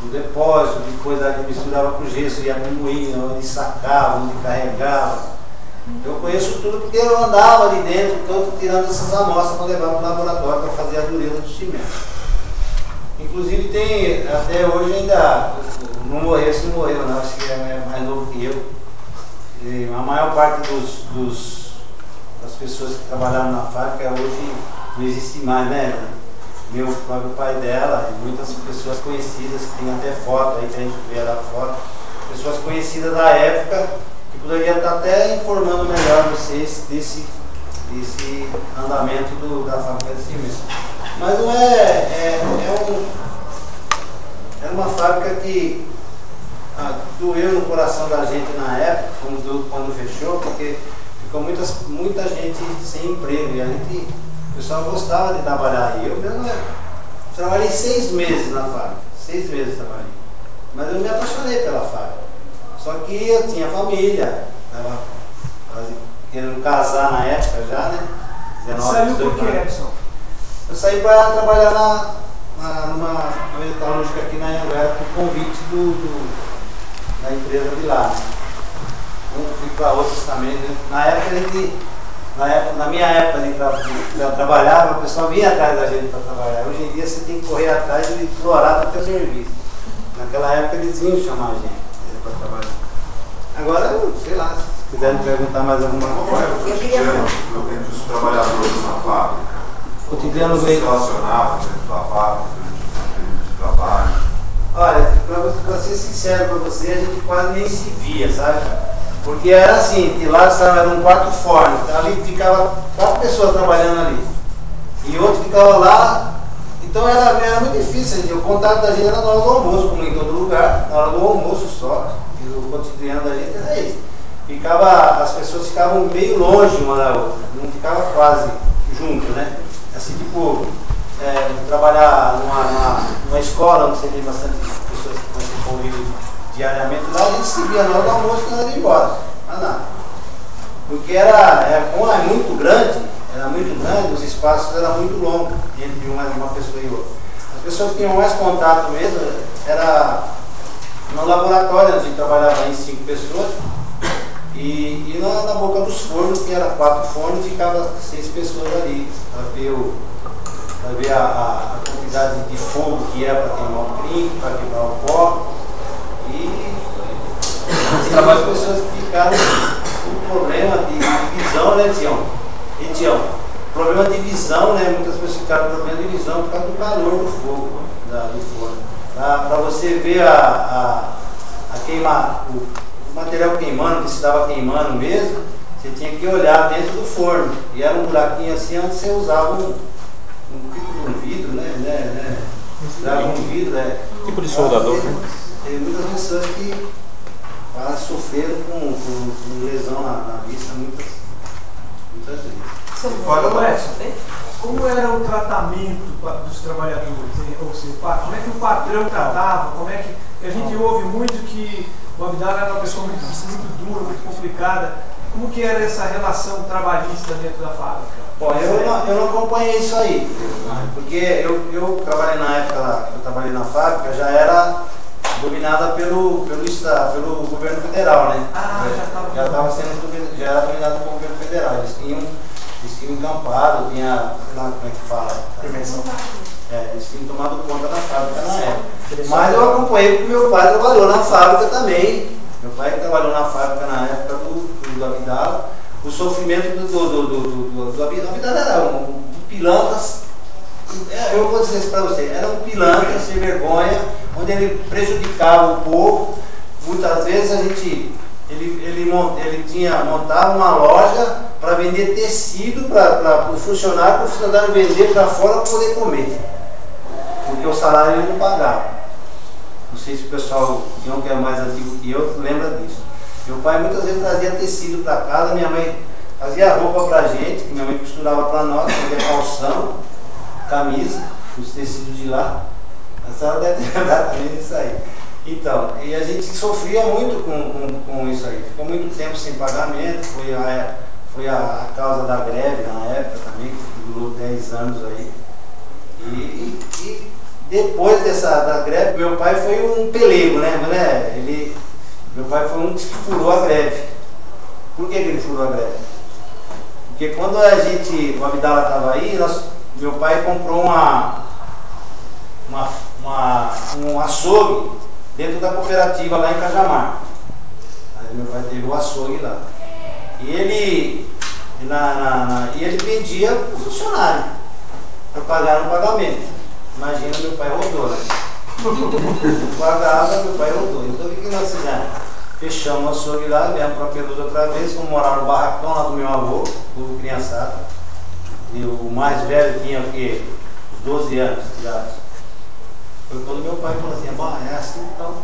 no depósito, depois ali misturava com gesso, ia no moinho, onde sacava, onde carregava. Eu conheço tudo porque eu andava ali dentro, todo tirando essas amostras para levar para o laboratório para fazer a dureza do cimento. Inclusive tem, até hoje ainda, não morreu, se não morreu, não, acho que é mais novo que eu. E a maior parte das pessoas que trabalharam na fábrica hoje não existe mais, né? Meu próprio pai dela e muitas pessoas conhecidas, que tem até foto aí que a gente vê lá fora, pessoas conhecidas da época, que poderia estar até informando melhor vocês desse andamento da fábrica de cimento. Mas não era uma fábrica que doeu no coração da gente na época, quando fechou, porque ficou muita gente sem emprego e o pessoal gostava de trabalhar aí. Eu mesmo trabalhei 6 meses na fábrica, 6 meses trabalhei, mas eu me apaixonei pela fábrica. Só que eu tinha família, estava querendo casar na época já, né? 19, saiu por que, Edson? Eu saí para trabalhar numa metalúrgica aqui na Anhanguera por convite da empresa de lá. Eu fui para outros também, né? Na minha época de eu trabalhava, o pessoal vinha atrás da gente para trabalhar. Hoje em dia você tem que correr atrás e explorar o teu serviço. Naquela época eles vinham chamar a gente para trabalhar. Agora, sei lá, se quiserem perguntar mais alguma coisa. Qual era o cotidiano dos trabalhadores na fábrica? Cotidiano Como se relacionavam dentro da fábrica, de trabalho? Olha, para ser sincero para você, a gente quase nem se via, sabe? Porque era assim, de lá era um quarto forno, ali ficava 4 pessoas trabalhando ali, e outro ficava lá, então era muito difícil, o contato da gente era na hora do almoço, como em todo lugar, na hora do almoço só, e o cotidiano da gente era isso. As pessoas ficavam meio longe uma da outra, não ficava quase junto, né? Assim, tipo, trabalhar numa escola onde você tem bastante pessoas que você convive diariamente, lá a gente se via na hora do almoço e nós ia embora, mas nada. Porque como era muito grande, os espaços eram muito longos entre uma pessoa e outra. As pessoas que tinham mais contato mesmo era no laboratório, a gente trabalhava em 5 pessoas, e na boca dos fornos, que era 4 fornos, ficava 6 pessoas ali, para ver a quantidade de fogo que era para queimar o trinco, para queimar o pó. E as pessoas que ficaram com problema de visão, né, Tião? Problema de visão, né? Muitas pessoas ficaram com problema de visão por causa do calor do fogo, do forno. Para você ver a queimar, o material queimando, que se estava queimando mesmo, você tinha que olhar dentro do forno. E era um buraquinho assim onde você usava um vidro, né? Usava um vidro, né? Tipo de soldador, né? Tem muitas pessoas que sofreram com lesão na vista, muitas vezes. Fala, Edson, como era o tratamento dos trabalhadores? Ou seja, como é que o patrão tratava? Como é que a gente ouve muito que o Abdala era uma pessoa muito dura, muito complicada. Como que era essa relação trabalhista dentro da fábrica? Bom, eu não acompanhei isso aí, porque eu trabalhei na época lá, eu trabalhei na fábrica, já era dominada pelo governo federal, né? Já era dominada pelo governo federal. Eles tinham encampado, sei lá como é que fala. Eles tinham tomado conta da fábrica na época. Mas eu acompanhei porque meu pai trabalhou na fábrica também. Meu pai trabalhou na fábrica na época do Abdala. O sofrimento do Abdala era um pilantras. Eu vou dizer isso para você, era um pilantra sem vergonha, onde ele prejudicava o povo. Muitas vezes ele montava uma loja para vender tecido para o funcionário vender para fora para poder comer, porque o salário ele não pagava. Não sei se o pessoal que é mais antigo que eu lembra disso. Meu pai muitas vezes trazia tecido para casa, minha mãe fazia roupa para a gente, que minha mãe costurava para nós, fazia calção, camisa, os tecidos de lá. A senhora deve lembrar também disso aí. Então, e a gente sofria muito com isso aí. Ficou muito tempo sem pagamento, foi a causa da greve na época também, que durou 10 anos aí. E depois da greve, meu pai foi um pelego, né? Meu pai foi um que furou a greve. Por que ele furou a greve? Porque quando o Abdala estava aí, meu pai comprou um açougue dentro da cooperativa lá em Cajamar. Aí meu pai teve o açougue lá. E ele vendia o funcionário para pagar no pagamento. Imagina, meu pai rodou, né? Não pagava, meu pai rodou. Então o que nós fizemos? Fechamos o açougue lá, viemos para Pelosa outra vez, fomos morar no barracão lá do meu avô, do criançado. E o mais velho tinha o quê? Uns 12 anos de idade. Foi quando meu pai falou assim, bom, é assim então.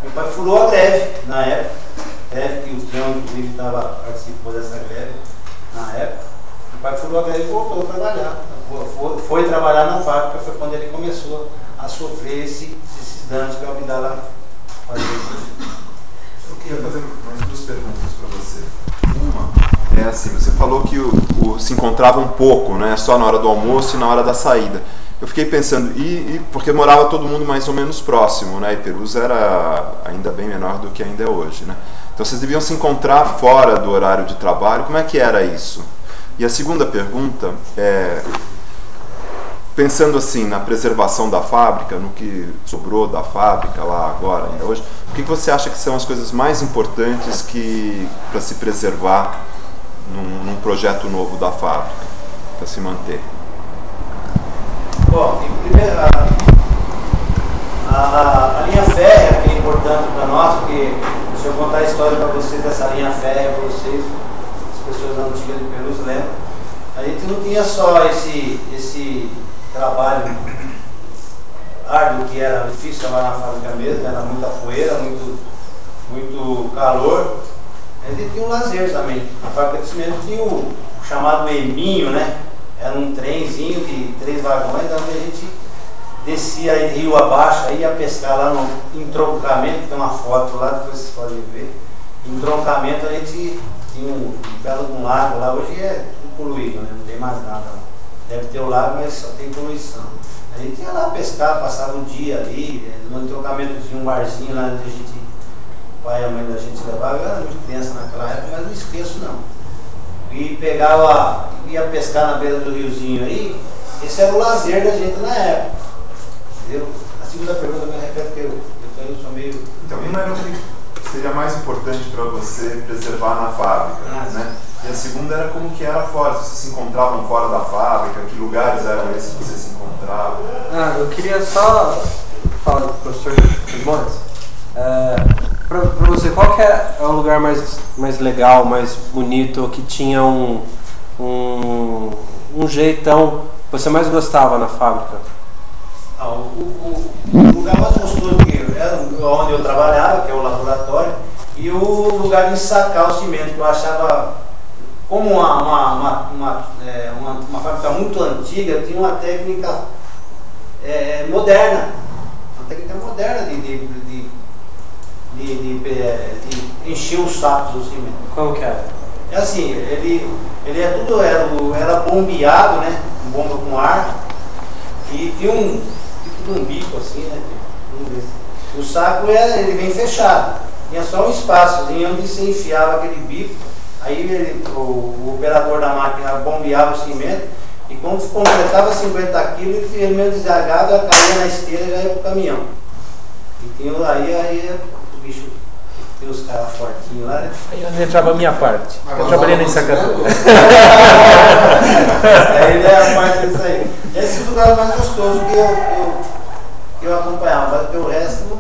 Meu pai furou a greve na época. Greve que o Tião, inclusive, participou dessa greve na época. Meu pai furou a greve e voltou a trabalhar. Foi trabalhar na fábrica, foi quando ele começou a sofrer esses danos que o Abdala fazia. Eu queria fazer mais duas perguntas para você. Uma é assim, você falou que se encontrava um pouco, né, só na hora do almoço e na hora da saída. Eu fiquei pensando, porque morava todo mundo mais ou menos próximo, né, e Perus era ainda bem menor do que ainda é hoje, né? Então vocês deviam se encontrar fora do horário de trabalho, como é que era isso? E a segunda pergunta é, pensando assim na preservação da fábrica, no que sobrou da fábrica lá agora, ainda hoje, o que você acha que são as coisas mais importantes para se preservar num projeto novo da fábrica, para se manter? Bom, primeiro, a linha férrea, que é importante para nós, porque se eu contar a história para vocês dessa linha férrea, para vocês, as pessoas antigas de Perus lembram, a gente não tinha só esse trabalho árduo, que era difícil trabalhar na fábrica mesmo, era muita poeira, muito calor. A gente tinha um lazer também. Na fábrica de cimento tinha o chamado Eminho, né? Era um trenzinho de 3 vagões, onde a gente descia aí rio abaixo, ia pescar lá no entroncamento, tem uma foto lá, depois vocês podem ver. Entroncamento a gente tinha um belo de um lago lá, hoje é tudo poluído, né? Não tem mais nada. Deve ter o lago, mas só tem poluição. A gente ia lá pescar, passava um dia ali, no entroncamento tinha um barzinho lá onde o pai e a mãe da gente levava. Eu era muito criança naquela época, mas não esqueço não. E ia pescar na beira do riozinho aí, esse era o lazer da gente na época. Entendeu? A segunda pergunta eu me repito que eu sou meio... Então, uma era o que seria mais importante para você preservar na fábrica, né? E a segunda era como que era fora, se vocês se encontravam fora da fábrica, que lugares eram esses que vocês se encontravam? Eu queria só falar do professor Montes. Para você, qual que é o lugar mais legal, mais bonito, que tinha um jeitão que você mais gostava na fábrica? O lugar mais gostoso que era onde eu trabalhava, que é o laboratório, e o lugar de ensacar o cimento, que eu achava, como uma fábrica muito antiga, tinha uma técnica moderna, de encher os sacos do cimento. Como que era? É assim, ele é tudo, era bombeado, né? Bomba com ar, e tinha tipo de um bico assim, né? O saco ele vem fechado, tinha só um espaçozinho onde você enfiava aquele bico, aí o operador da máquina bombeava o cimento, e quando completava 50 quilos, ele meio desagado, caía na esteira e já ia pro caminhão. E tinha, aí o bicho, tem os caras fortinhos lá, né? Aí entrava a minha parte. Eu trabalhei na ensacadora. Aí é a parte disso aí. Esse é o lugar mais gostoso que eu acompanhava, mas o resto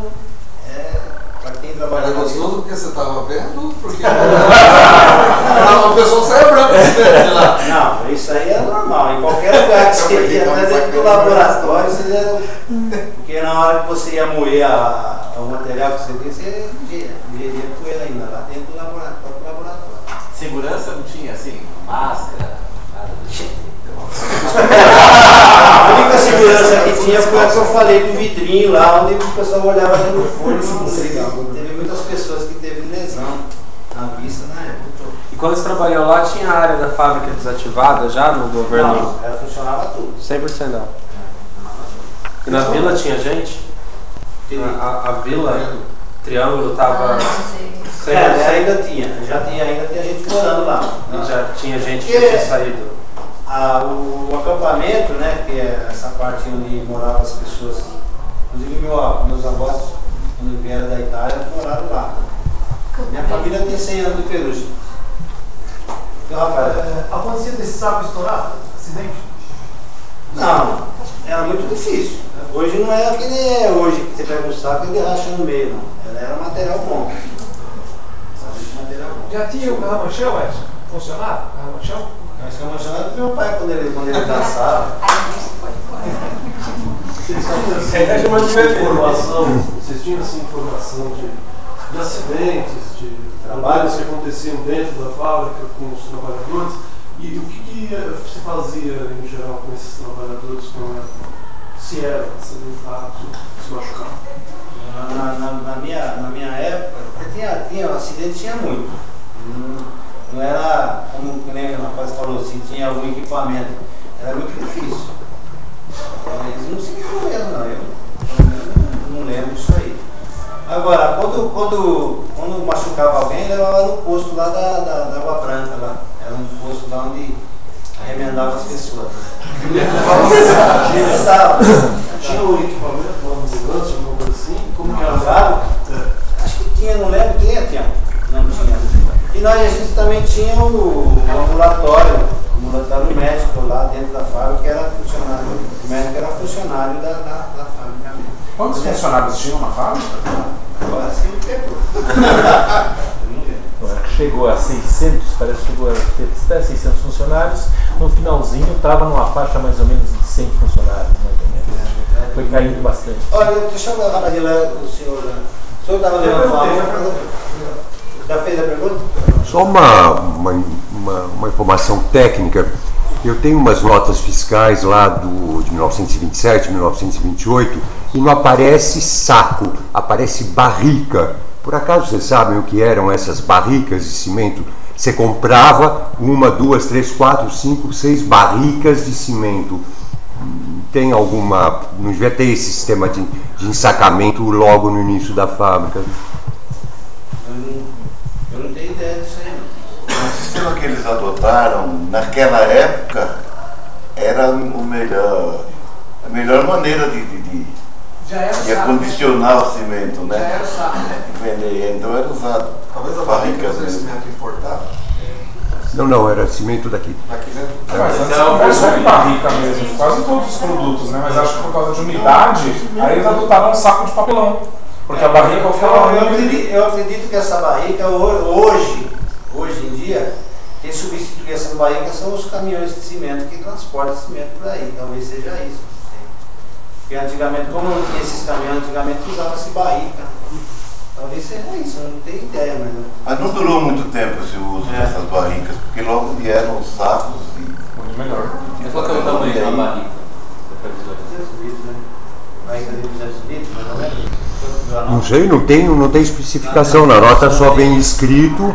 para quem trabalha. Era gostoso porque você estava vendo, porque uma pessoa saia branca de lá. Não, isso aí é normal. Em qualquer lugar que você ia, até dentro do laboratório, porque na hora que você ia moer o material que você via, você ingeria poeira ainda lá dentro do laboratório. Segurança não tinha assim, máscara, nada do tipo. A única segurança que tinha foi a que eu falei do vidrinho lá, onde o pessoal olhava no forno. Teve muitas pessoas que teve lesão na vista na época. E quando você trabalhou lá, tinha a área da fábrica desativada já no governo? Não, ela funcionava tudo. 100% não. E na vila tinha gente? A vila, Triângulo, tava... Ainda tinha gente morando lá. E já tinha gente que tinha saído. O acampamento, né, que é essa parte onde moravam as pessoas, inclusive meus avós, quando vieram da Itália, moraram lá. Minha família tem 100 anos de Perugia. Então, rapaz, Acontecia desse saco estourar? Acidente? não, era muito difícil. Hoje não é que nem é hoje, que você pega um saco e ele racha no meio, não. Ela era material bom. Material bom. Já tinha o carramanchão, Edson? Funcionava? Carramanchão? Mas que eu emocionado do meu pai quando ele dançava. Vocês tinham assim, informação de acidentes, de trabalhos que aconteciam dentro da fábrica com os trabalhadores? E o que se fazia em geral com esses trabalhadores se eram acidentados, se machucavam? Na minha época, tinha acidente, tinha muito. Não era, como nem o rapaz falou, se tinha algum equipamento, era muito difícil. Eles não se envolveram, não. Eu não lembro disso aí. Agora, quando machucava alguém, levava no posto lá da Água Branca lá. Era um posto lá onde arremendava as pessoas. Tinha um equipamento, uma ambulância, alguma coisa assim? Como que era? Acho que tinha, não lembro, tinha. Não tinha. E a gente também tinha o ambulatório médico lá dentro da fábrica, que era funcionário, o médico era funcionário da fábrica mesmo. Quantos funcionários tinham na fábrica? Agora sim me pegou. Chegou a 600, parece que chegou a ter até 600 funcionários. No finalzinho estava numa faixa mais ou menos de 100 funcionários, mais ou menos. Foi caindo bastante. Olha, deixa eu dar uma rapidinho lá, o senhor estava levando uma mão. Já fez a pergunta? Só uma informação técnica. Eu tenho umas notas fiscais lá de 1927, 1928 e não aparece saco, aparece barrica. Por acaso vocês sabem o que eram essas barricas de cimento? Você comprava 1, 2, 3, 4, 5, 6 barricas de cimento. Tem alguma... Não devia ter esse sistema de ensacamento logo no início da fábrica? Eu não tenho ideia disso aí, não. O sistema que eles adotaram naquela época era a melhor maneira de acondicionar o cimento, né? Já era o saco, né? Vender, então era usado. Talvez a barrica seja cimento importado. Não, era cimento daqui. Daqui dentro. Mas antes era só em barrica mesmo, quase todos os produtos, né? Mas acho que por causa de umidade, aí eles adotaram um saco de papelão. Porque a barrica eu acredito que essa barrica hoje em dia, quem substitui essa barrica são os caminhões de cimento que transportam cimento por aí. Talvez seja isso. Porque antigamente, como não tinha esses caminhões, antigamente usava-se barrica. Talvez seja isso, eu não tenho ideia, mas não durou muito tempo esse uso dessas barricas, porque logo vieram os sacos e... muito melhor. Mas qual que é o tamanho da barrica? Barrica de 200 litros, mais ou menos? Não sei, não tem especificação. Na nota só vem escrito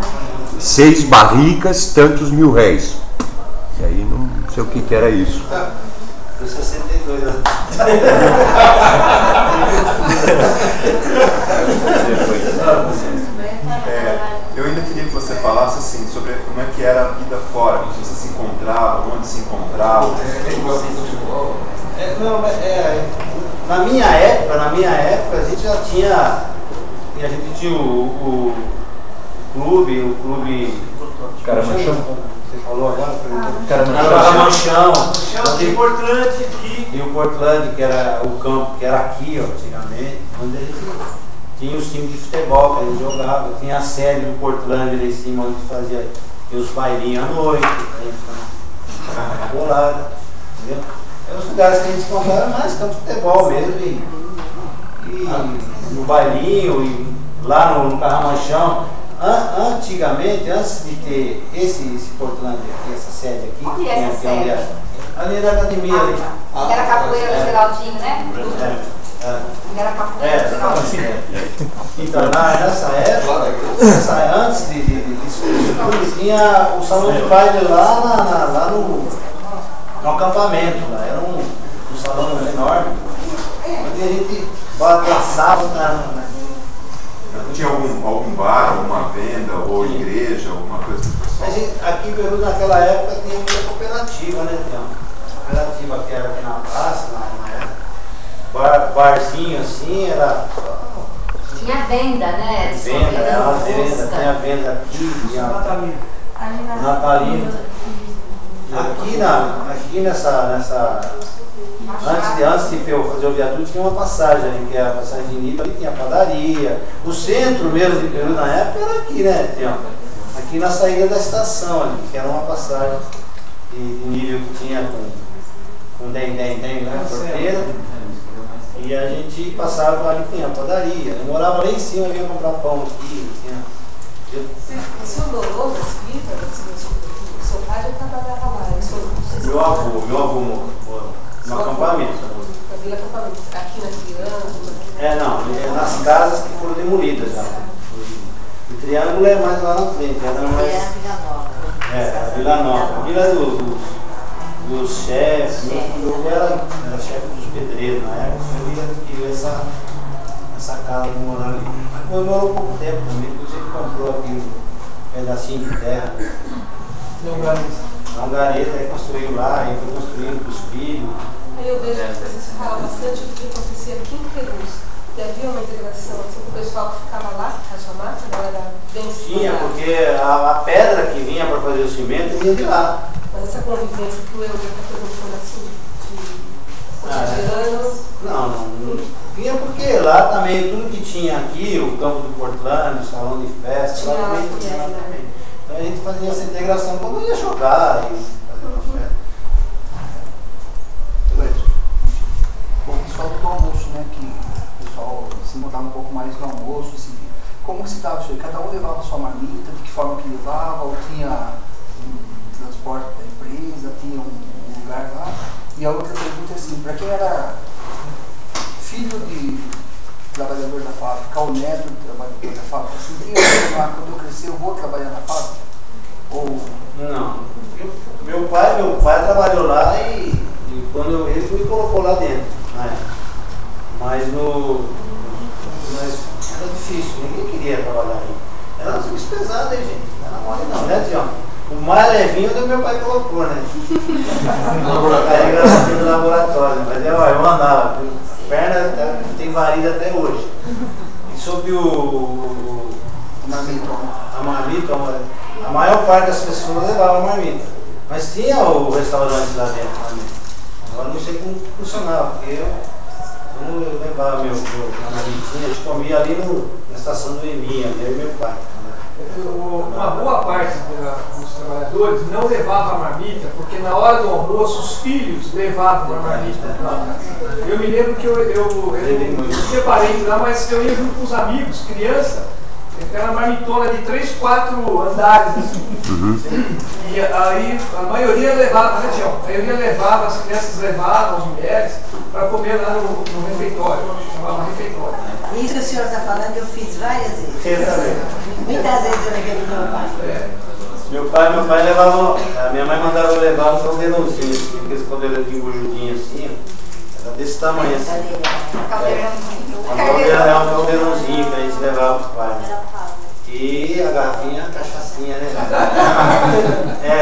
6 barricas, tantos mil réis. E aí não sei o que era isso. Eu 62 anos. Eu ainda queria que você falasse assim, sobre como é que era a vida fora, como você se encontrava, onde se encontrava. Na minha época a gente já tinha, o clube Caramanchão. Você falou agora? Caramanchão. Tinha o Portland aqui. E o Portland, que era o campo, que era aqui, ó, antigamente, onde a gente tinha os times de futebol que a gente jogava. Tinha a sede do Portland ali em cima, onde fazia os bailinhos à noite, a gente ficava bolado, entendeu? Eram os lugares que a gente encontrava mais campo de futebol mesmo, e no bailinho, e lá no Carramanchão. Antigamente, antes de ter esse Portland aqui, essa sede aqui, onde é essa sede? Ali na academia. Ali. Era capoeira do Geraldinho, né? Era capoeira do Geraldinho. Então, nessa época, antes disso, tinha o salão de baile lá no acampamento. Lá. Era um salão enorme. porque a gente balançava na... Tinha algum bar, alguma venda, ou igreja, alguma coisa do pessoal? Aqui em Peru, naquela época, tinha muita cooperativa, né? Tinha uma cooperativa que era aqui na praça, na época. Barzinho assim, era... Tinha venda, né? Venda, tinha venda aqui, tinha... Natalina. Aqui nessa... Antes de fazer o viaduto tinha uma passagem ali, que é a passagem de Nipa, ali tinha padaria. O centro mesmo de Peru na época era aqui, né? Aqui na saída da estação ali, que era uma passagem de nível que tinha com dém, né? Porteira. E a gente passava ali, tinha padaria. Eu morava lá em cima, eu ia comprar pão aqui. O senhor morou na Espírita? O seu pai já trabalhava lá? Meu avô morou no acampamento. Na Vila Acampamento. Aqui na Triângulo? Não, nas casas que foram demolidas já. O Triângulo é mais lá na frente. Era mais... a Vila Nova. A Vila dos chefes. Eu era chefe dos pedreiros na época. Eu ia essa casa de morar ali. Mas morou pouco tempo também, porque ele comprou aqui um pedacinho de terra. Uma gareta, aí construiu lá, aí foi construindo para os filhos. Aí eu vejo que vocês falam bastante do que acontecia aqui em Peru. E havia uma integração assim, com o pessoal que ficava lá, Cajamar, que não era bem Tinha, porque a pedra que vinha para fazer o cimento vinha de lá. Mas essa convivência que o Euler está perguntando assim, de cotidiano... Não tinha, porque lá também tudo que tinha aqui, o campo do Portland, o salão de festa, lá também tinha lá também. Então a gente fazia essa integração quando ia jogar e fazer uma festa. Bom, pessoal do almoço, né, que o pessoal se montava um pouco mais no almoço, assim, como que se dava isso aí? Cada um levava a sua marmita, de que forma que levava, ou tinha um transporte da empresa, tinha um lugar lá? E a outra pergunta é assim, para quem era filho de trabalhador da fábrica, ou neto de trabalhador da fábrica, assim, tinha lá, quando eu crescer eu vou trabalhar na fábrica? Ou... Não. Meu pai trabalhou lá e quando ele me colocou lá dentro, né? Mas era difícil, ninguém queria trabalhar aí. Era um serviço pesado, hein, gente? Não era mole não, né, Tião? O mais levinho do meu pai colocou, né? Carregação do laboratório, mas eu andava, perna tem varida até hoje. E sobre a marmita, a maior parte das pessoas levava a marmita. Mas tinha o restaurante lá dentro também. Agora não sei como funcionava, porque eu levava minha marmitinha, a gente comia ali na estação do Eminha, eu e meu pai. Uma boa parte dos trabalhadores não levava a marmita, porque na hora do almoço os filhos levavam a marmita. Eu me lembro que eu separei lá, mas eu ia junto com os amigos, criança, aquela marmitona de 3, 4 andares. Assim. E aí a maioria levava, né, Tião? A maioria levava, as crianças levavam, as mulheres, para comer lá no refeitório, chamava refeitório. Isso que o senhor está falando eu fiz várias vezes. Eu também. Muitas vezes eu levei do meu pai. Meu pai levava, a minha mãe mandava eu levar um caldeirãozinho, aqueles caldeirão de embujudinho assim, era desse tamanho assim. Um caldeirãozinho que a gente levava para os pais. E a garrafinha, a cachaçinha, né?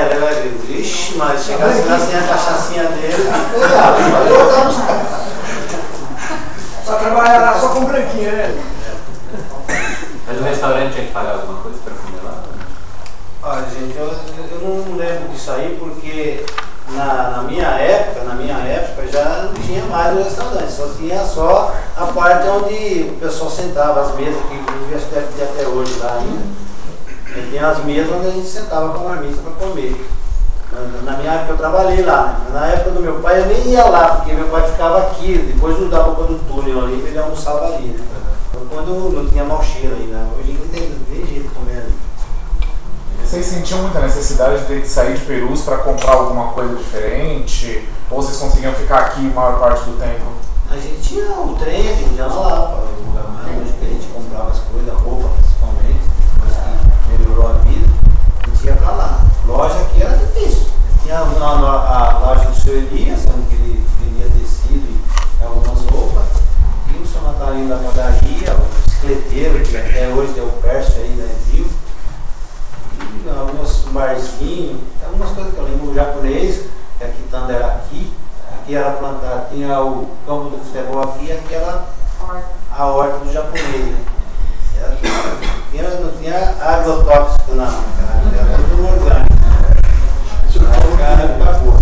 Leva ele. Ixi, mas chegasse lá sem a cachaçinha dele, só trabalhar lá só com branquinha, né? Mas o restaurante tinha que pagar alguma coisa para comer lá? Olha, gente, eu não lembro disso aí porque na minha época já não tinha mais o restaurante, só tinha a parte onde o pessoal sentava, as mesas, que inclusive acho que deve ter até hoje lá ainda. E tinha as mesas onde a gente sentava com a marmita para comer. Na minha época eu trabalhei lá, né? Na época do meu pai eu nem ia lá, porque meu pai ficava aqui, depois da boca do túnel ali, ele almoçava ali, né? Então, quando não tinha mau cheiro ainda, hoje não tem jeito de comer ali. Vocês sentiam muita necessidade de ter que sair de Perus para comprar alguma coisa diferente? Ou vocês conseguiam ficar aqui a maior parte do tempo? A gente tinha o trem, a gente ia lá, o lugar mais longe que a gente comprava as coisas, roupa principalmente, depois que melhorou a vida, a gente ia pra lá. Loja aqui era difícil. Tinha a loja do seu Elias, onde ele vendia tecido e algumas roupas, o bicicleteiro, que até hoje é o Pércio aí da Rio. E alguns barzinhos, algumas coisas que eu lembro, o japonês, que a quitanda era aqui era plantada, tinha o campo do futebol aqui, e aqui era a horta do japonês, né? Não tinha agrotóxico não, era tudo orgânico. Acabou.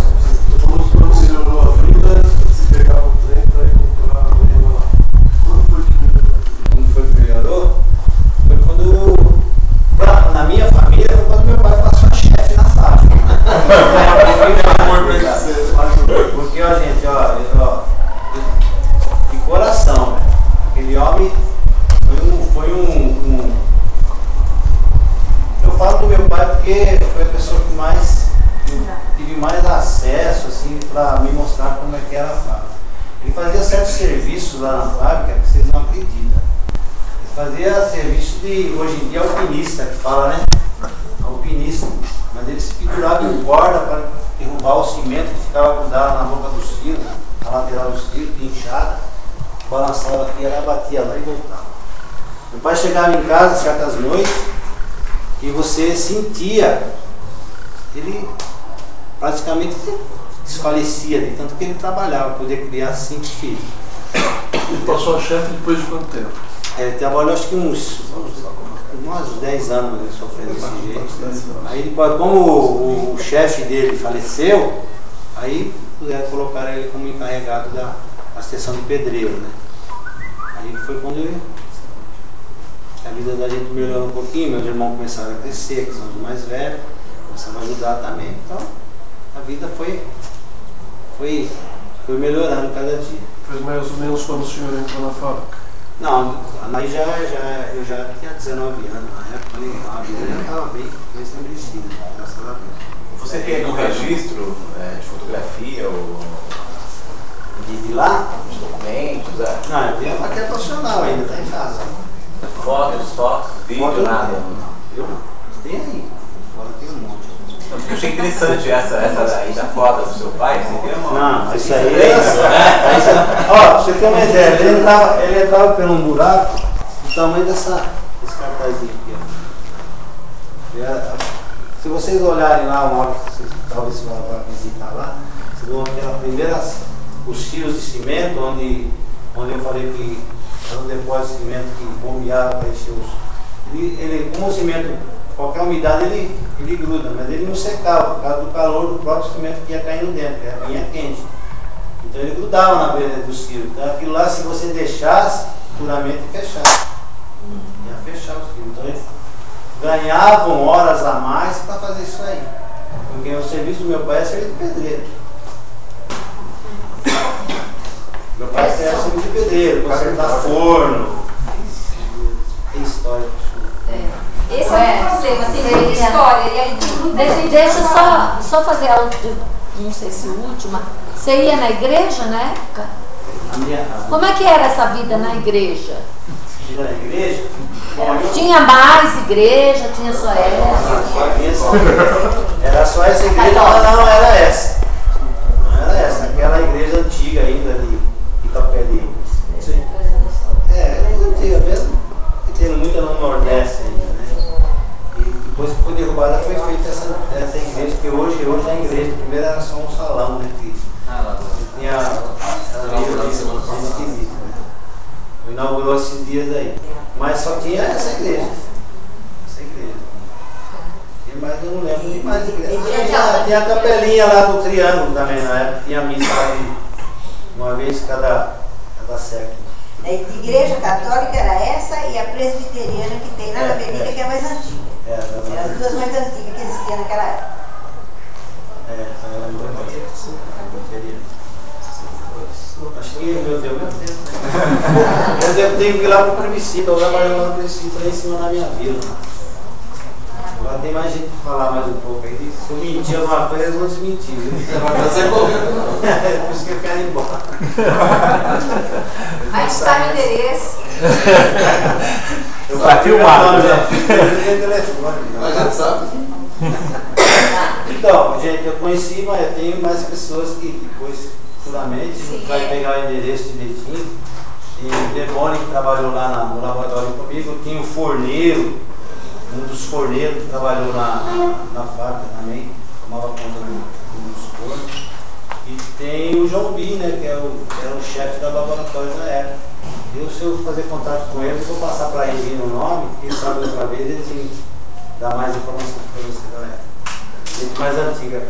Quando você olhou a vida, você pegava o trem para ir comprar a leva lá. Como foi que melhorou? Foi quando, na minha família, foi quando meu pai passou a chefe na fábrica. Porque, ó, gente, ó, de coração, velho. Aquele homem foi um. Eu falo do meu pai porque foi a pessoa que mais tive mais acesso, assim, para me mostrar como é que era a fábrica. Ele fazia certos serviços lá na fábrica que vocês não acreditam. Ele fazia serviço de, hoje em dia, alpinista, que fala, né? Alpinista. Mas ele se pendurava em corda para derrubar o cimento que ficava grudado na boca dos tiros, na lateral dos tiros, de inchada. Balançava aqui, ela batia lá e voltava. Meu pai chegava em casa certas noites e você sentia, ele praticamente desfalecia de tanto que ele trabalhava, poder criar 5 filhos. Ele passou a chefe depois de quanto tempo? Ele trabalhou acho que uns 10 anos ele sofrendo desse jeito. Aí como o chefe dele faleceu, aí puderam colocar ele como encarregado da seção de pedreiro, né? Aí foi quando a vida da gente melhorou um pouquinho, meus irmãos começaram a crescer, que são os mais velhos, começaram a ajudar também. Então a vida foi melhorando cada dia. Foi mais ou menos quando o senhor entrou na fábrica? Não, aí eu já tinha 19 anos, na época a vida já estava bem estabelecida, graças a Deus. Você tem algum registro de fotografia ou de lá? De documentos? Não, eu tenho a matéria profissional ainda, está em casa. Fotos, vídeo, nada? Eu não. Tem aí. Fora tem um monte. Eu achei interessante essa aí da foto do seu pai. Você tem uma... Não, isso aí é isso. Ó, pra você ter uma ideia, ele entrava por um buraco do tamanho desse cartazinho aqui. Ó. Se vocês olharem lá, uma hora que vocês talvez vão visitar lá, vocês vão ver aquela primeira, os fios de cimento, onde eu falei que era um depósito de cimento que bombeava para encher os. Ele, como o cimento, qualquer umidade ele gruda, mas ele não secava por causa do calor do próprio cimento que ia caindo dentro, que era bem quente. Então ele grudava na beira dos fios. Então aquilo lá, se você deixasse, futuramente fechava. Ia fechar os fios. Então eles ganhavam horas a mais para fazer isso aí. Porque o serviço do meu pai é serviço de pedreiro. Meu pai era serviço de pedreiro, consertar forno. Tem história. Esse é o problema, tem muita história. E aí tem muita gente. Deixa eu só fazer a última, não sei se última. Você ia na igreja na época? Como é que era essa vida na igreja? Vida na igreja? Tinha mais igreja, tinha só essa? Era só essa igreja, mas não era essa. Não era essa, aquela igreja antiga ainda de Itapeli. É antiga mesmo, que tem muita no Nordeste ainda, né? E depois que foi derrubada foi feita essa igreja, que hoje é a igreja. Primeiro era só um salão, né? Que tinha meio esquisito, né? Inaugurou esses dias aí. Mas só tinha essa igreja. Essa igreja. Mas eu não lembro de mais igreja. Tinha a capelinha lá do Triângulo também na época. Tinha missa aí uma vez cada século. A igreja católica era essa e a presbiteriana que tem lá na avenida, que é mais antiga. Eram as duas mais antigas que existiam naquela época. Acho que, meu Deus. Eu tenho que ir lá pro plebiscito, eu trabalho lá no plebiscito, lá em cima na minha vila. Agora tem mais gente para falar mais um pouco aí. Se eu mentir alguma coisa, eles vão desmentir. É por isso que eu quero ir embora. Aí está o endereço. Está filmado, né? Mas já sabe. Então, gente, eu conheci, mas eu tenho mais pessoas que depois, futuramente, a gente vai pegar o endereço direitinho. Tinha o Deboni, que trabalhou lá no laboratório comigo. Tinha o forneiro, um dos forneiros que trabalhou na fábrica também, tomava conta dos fornos. E tem o João Bi, né, que era o chefe do laboratório na época. Se eu fazer contato com ele, vou passar para ele o nome, quem sabe outra vez ele dá mais informações para você, galera. Gente mais antiga.